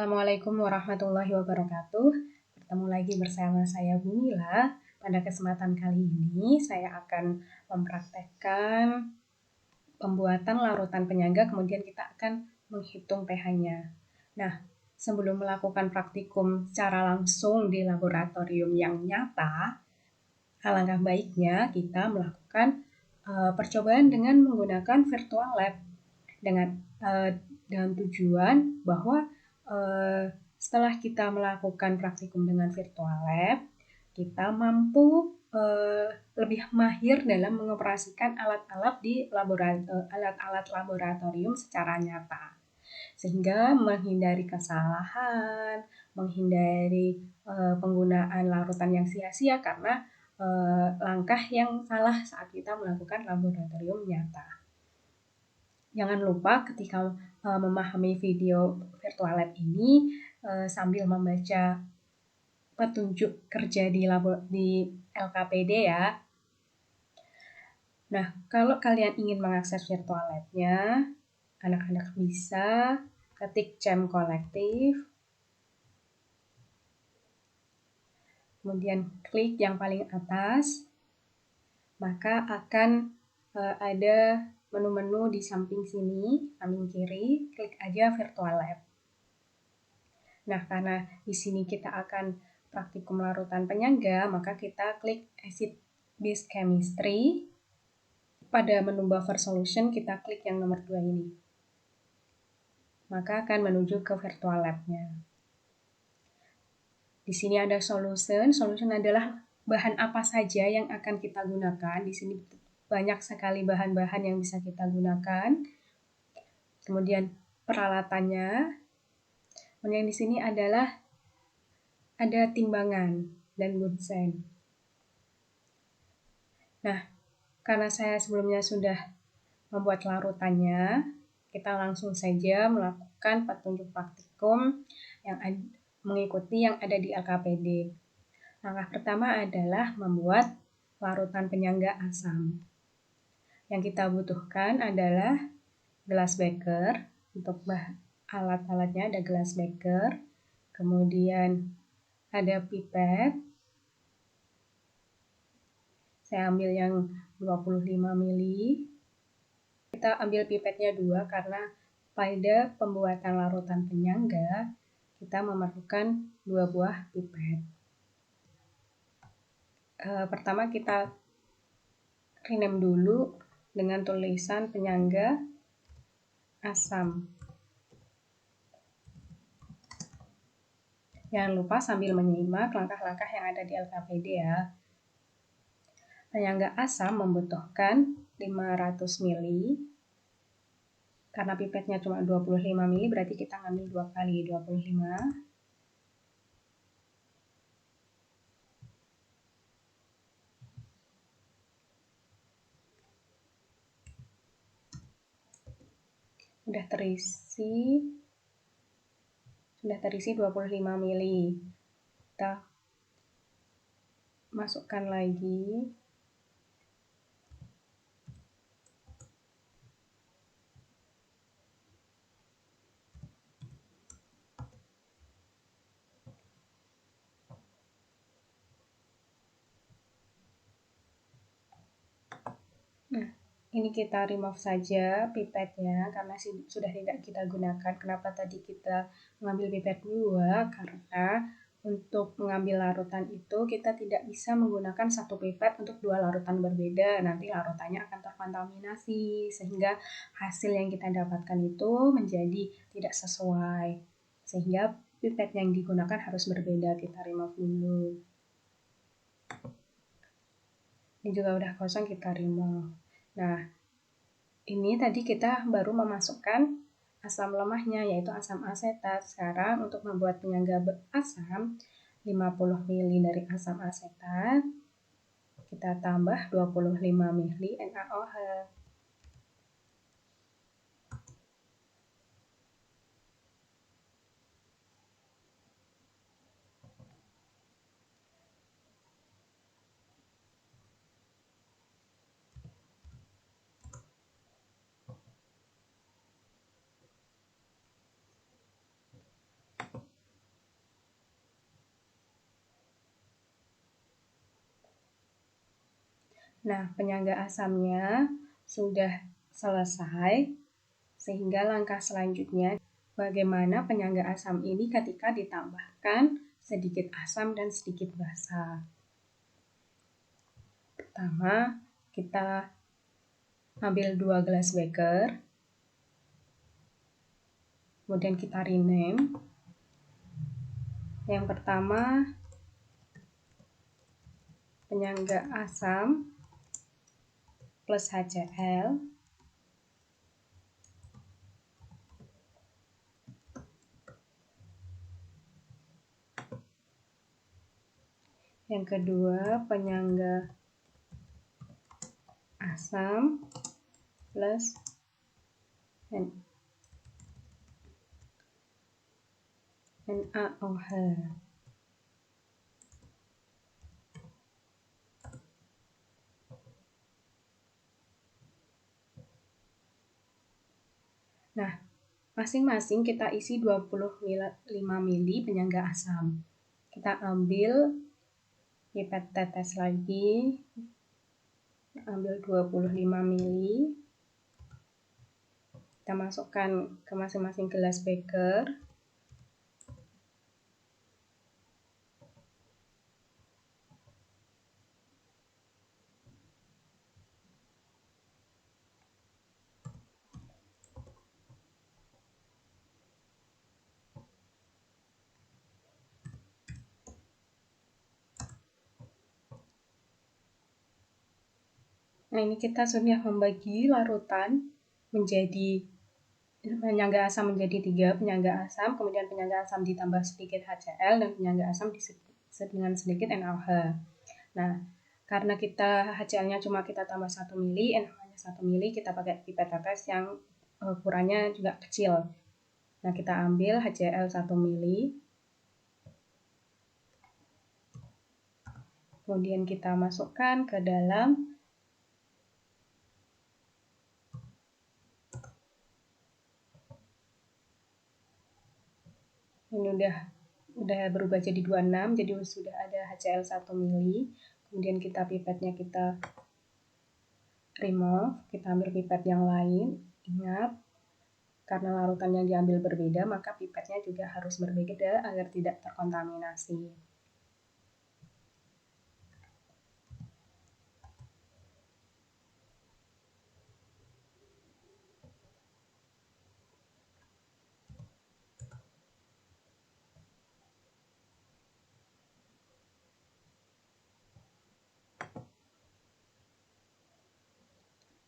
Assalamualaikum warahmatullahi wabarakatuh. Bertemu lagi bersama saya Bumila. Pada kesempatan kali ini saya akan mempraktekkan pembuatan larutan penyangga, kemudian kita akan menghitung pH-nya. Nah, sebelum melakukan praktikum secara langsung di laboratorium yang nyata, alangkah baiknya kita melakukan percobaan dengan menggunakan virtual lab dengan tujuan bahwa setelah kita melakukan praktikum dengan virtual lab, kita mampu lebih mahir dalam mengoperasikan alat-alat laboratorium secara nyata, sehingga menghindari kesalahan, menghindari penggunaan larutan yang sia-sia karena langkah yang salah saat kita melakukan laboratorium nyata. Jangan lupa ketika memahami video virtual lab ini sambil membaca petunjuk kerja di LKPD ya. Nah, kalau kalian ingin mengakses virtual lab-nya, anak-anak bisa ketik CEM kolektif, kemudian klik yang paling atas, maka akan ada menu-menu di samping sini, samping kiri, klik aja virtual lab. Nah, karena di sini kita akan praktikum larutan penyangga, maka kita klik acid base chemistry. Pada menu buffer solution kita klik yang nomor 2 ini. Maka akan menuju ke virtual lab-nya. Di sini ada solution. Solution adalah bahan apa saja yang akan kita gunakan. Di sini banyak sekali bahan-bahan yang bisa kita gunakan. Kemudian peralatannya. Kemudian di sini adalah ada timbangan dan Bunsen. Nah, karena saya sebelumnya sudah membuat larutannya, kita langsung saja melakukan petunjuk praktikum yang mengikuti yang ada di LKPD. Langkah pertama adalah membuat larutan penyangga asam. Yang kita butuhkan adalah gelas beker, untuk alat-alatnya ada gelas beker, kemudian ada pipet, saya ambil yang 25 mili, kita ambil pipetnya 2 karena pada pembuatan larutan penyangga, kita memerlukan 2 buah pipet. Pertama kita rename dulu dengan tulisan penyangga asam. Jangan lupa sambil menyimak langkah-langkah yang ada di LKPD ya. Penyangga asam membutuhkan 500 mili. Karena pipetnya cuma 25 mili, berarti kita ngambil 2 kali 25. Sudah terisi 25 mili. Kita masukkan lagi. Nah, ini kita remove saja pipetnya karena sudah tidak kita gunakan. Kenapa tadi kita mengambil pipet 2? Karena untuk mengambil larutan itu kita tidak bisa menggunakan satu pipet untuk 2 larutan berbeda. Nanti larutannya akan terkontaminasi sehingga hasil yang kita dapatkan itu menjadi tidak sesuai. Sehingga pipet yang digunakan harus berbeda. Kita remove dulu. Ini juga udah kosong, kita remove. Nah, ini tadi kita baru memasukkan asam lemahnya, yaitu asam asetat. Sekarang untuk membuat penyangga asam, 50 mili dari asam asetat, kita tambah 25 mili NaOH. Nah, penyangga asamnya sudah selesai, sehingga langkah selanjutnya bagaimana penyangga asam ini ketika ditambahkan sedikit asam dan sedikit basa. Pertama, kita ambil 2 gelas beker, kemudian kita rename. Yang pertama, penyangga asam plus HCl. Yang kedua, penyangga asam plus NaOH. Nah, masing-masing kita isi 25 ml penyangga asam. Kita ambil pipet tetes lagi, ambil 25 ml. Kita masukkan ke masing-masing gelas beker. Nah, ini kita sudah membagi larutan menjadi penyangga asam menjadi 3 penyangga asam, kemudian penyangga asam ditambah sedikit HCl, dan penyangga asam dengan sedikit NaOH. Nah, karena kita HCl-nya cuma kita tambah 1 mili, NaOH-nya 1 mili, kita pakai pipet tetes yang ukurannya juga kecil. Nah, kita ambil HCl 1 mili, kemudian kita masukkan ke dalam ini udah berubah jadi 26, jadi sudah ada HCl 1 mili. Kemudian kita pipetnya kita remove, kita ambil pipet yang lain. Ingat, karena larutan yang diambil berbeda, maka pipetnya juga harus berbeda agar tidak terkontaminasi.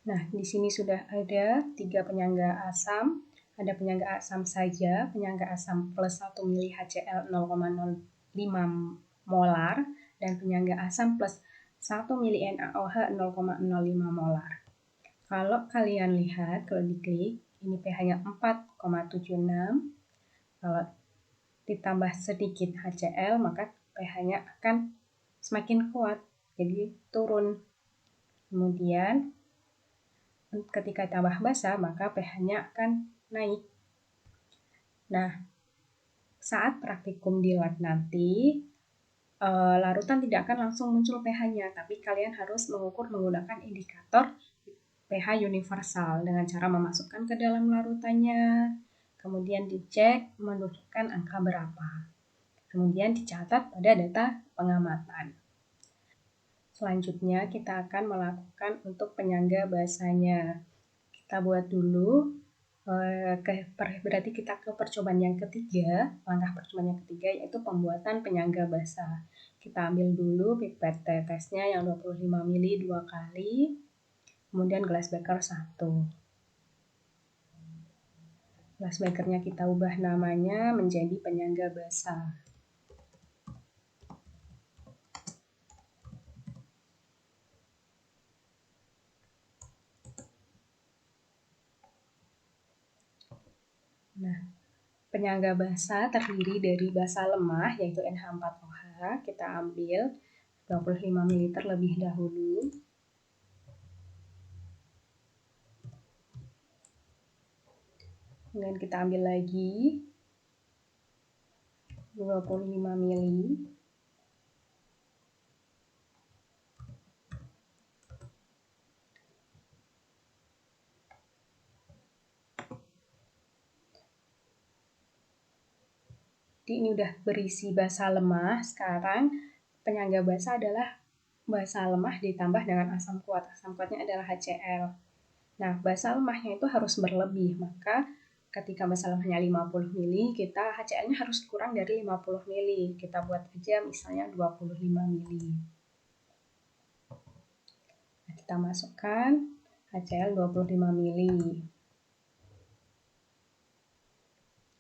Nah, di sini sudah ada 3 penyangga asam. Ada penyangga asam saja, penyangga asam plus 1 mili HCl 0,05 molar, dan penyangga asam plus 1 mili NaOH 0,05 molar. Kalau kalian lihat, kalau diklik, ini pH-nya 4,76. Kalau ditambah sedikit HCl, maka pH-nya akan semakin kuat, jadi turun. Kemudian ketika tambah basa, maka pH-nya akan naik. Nah, saat praktikum di lab nanti, larutan tidak akan langsung muncul pH-nya, tapi kalian harus mengukur menggunakan indikator pH universal dengan cara memasukkan ke dalam larutannya, kemudian dicek menunjukkan angka berapa. Kemudian dicatat pada data pengamatan. Selanjutnya kita akan melakukan untuk penyangga basanya. Kita buat dulu, berarti kita ke percobaan yang ketiga, langkah percobaan yang ketiga yaitu pembuatan penyangga basa. Kita ambil dulu pipet tetesnya yang 25 mili 2 kali, kemudian gelas beker 1. Gelas bekernya kita ubah namanya menjadi penyangga basa. Nah, penyangga basa terdiri dari basa lemah yaitu NH4OH. Kita ambil 25 ml terlebih dahulu. Kemudian kita ambil lagi 25 ml. Jadi ini udah berisi basa lemah. Sekarang penyangga basa adalah basa lemah ditambah dengan asam kuat. Asam kuatnya adalah HCl. Nah, basa lemahnya itu harus berlebih. Maka ketika basa lemahnya 50 mili, kita HCl-nya harus kurang dari 50 mili. Kita buat aja misalnya 25 mili. Nah, kita masukkan HCl 25 mili.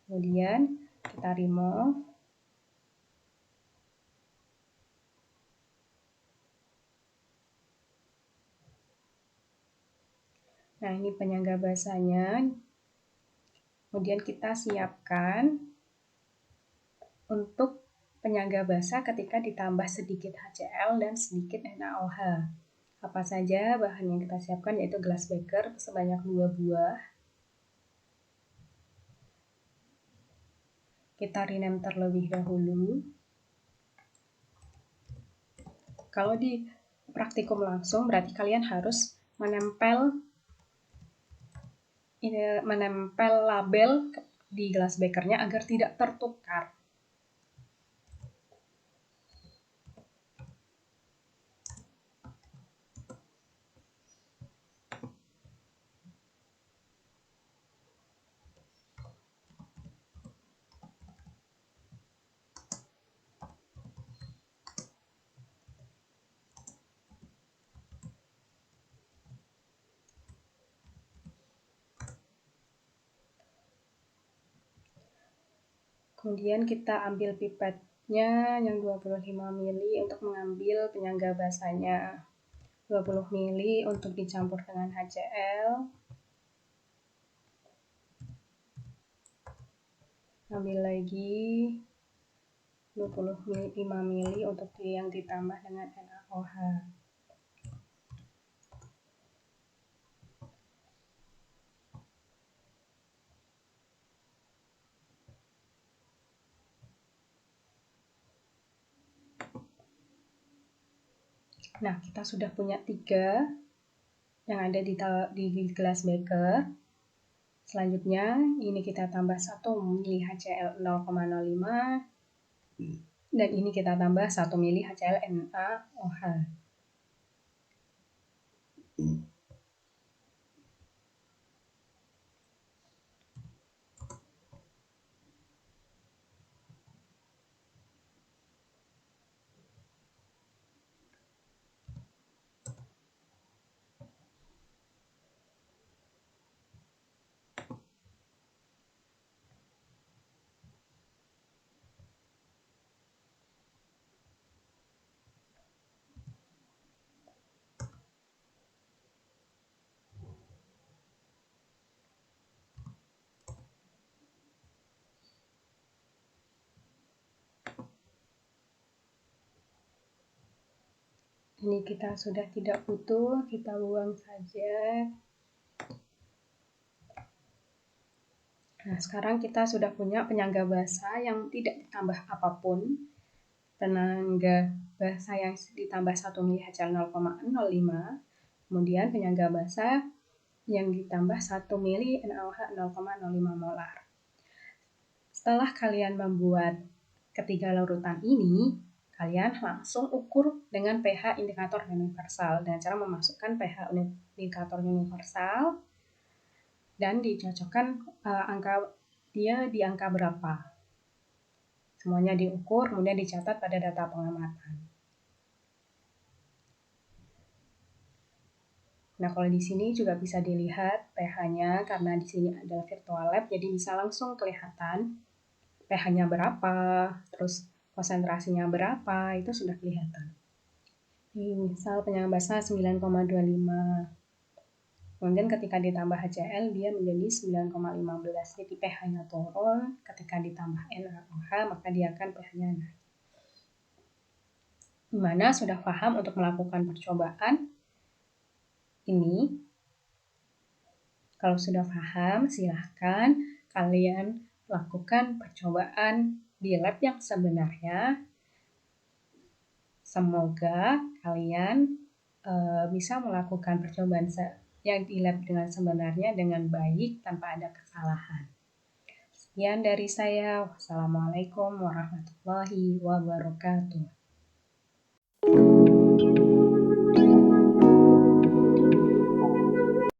Kemudian kita remove. Nah, ini penyangga basanya. Kemudian kita siapkan untuk penyangga basa ketika ditambah sedikit HCl dan sedikit NaOH. Apa saja bahan yang kita siapkan, yaitu gelas beker sebanyak 2 buah. Kita renam terlebih dahulu. Kalau di praktikum langsung berarti kalian harus menempel label di gelas bekernya agar tidak tertukar. Kemudian kita ambil pipetnya yang 25 mili untuk mengambil penyangga basanya. 20 mili untuk dicampur dengan HCl. Ambil lagi 25 mili untuk yang ditambah dengan NaOH. Nah, kita sudah punya 3 yang ada di gelas beker. Selanjutnya, ini kita tambah 1 mili HCl 0,05 dan ini kita tambah 1 mili HCl NaOH. Ini kita sudah tidak butuh, kita buang saja. Nah, sekarang kita sudah punya penyangga basa yang tidak ditambah apapun. Penyangga basa yang ditambah 1 mili HCl 0,05. Kemudian penyangga basa yang ditambah 1 mili NaOH 0,05 molar. Setelah kalian membuat ketiga larutan ini, kalian langsung ukur dengan pH indikator universal dengan cara memasukkan pH indikator universal dan dicocokkan dia di angka berapa. Semuanya diukur, kemudian dicatat pada data pengamatan. Nah, kalau di sini juga bisa dilihat pH-nya karena di sini adalah virtual lab, jadi bisa langsung kelihatan pH-nya berapa, terus konsentrasinya berapa, itu sudah kelihatan. Ini misal penyangga basa 9,25. Kemudian ketika ditambah HCl dia menjadi 9,15. Jadi pH-nya turun, ketika ditambah NaOH maka dia akan pH-nya naik. Gimana, sudah paham untuk melakukan percobaan ini? Kalau sudah paham, silahkan kalian lakukan percobaan di lab yang sebenarnya. Semoga kalian bisa melakukan percobaan yang di lab dengan sebenarnya dengan baik tanpa ada kesalahan. Sekian dari saya. Wassalamualaikum warahmatullahi wabarakatuh.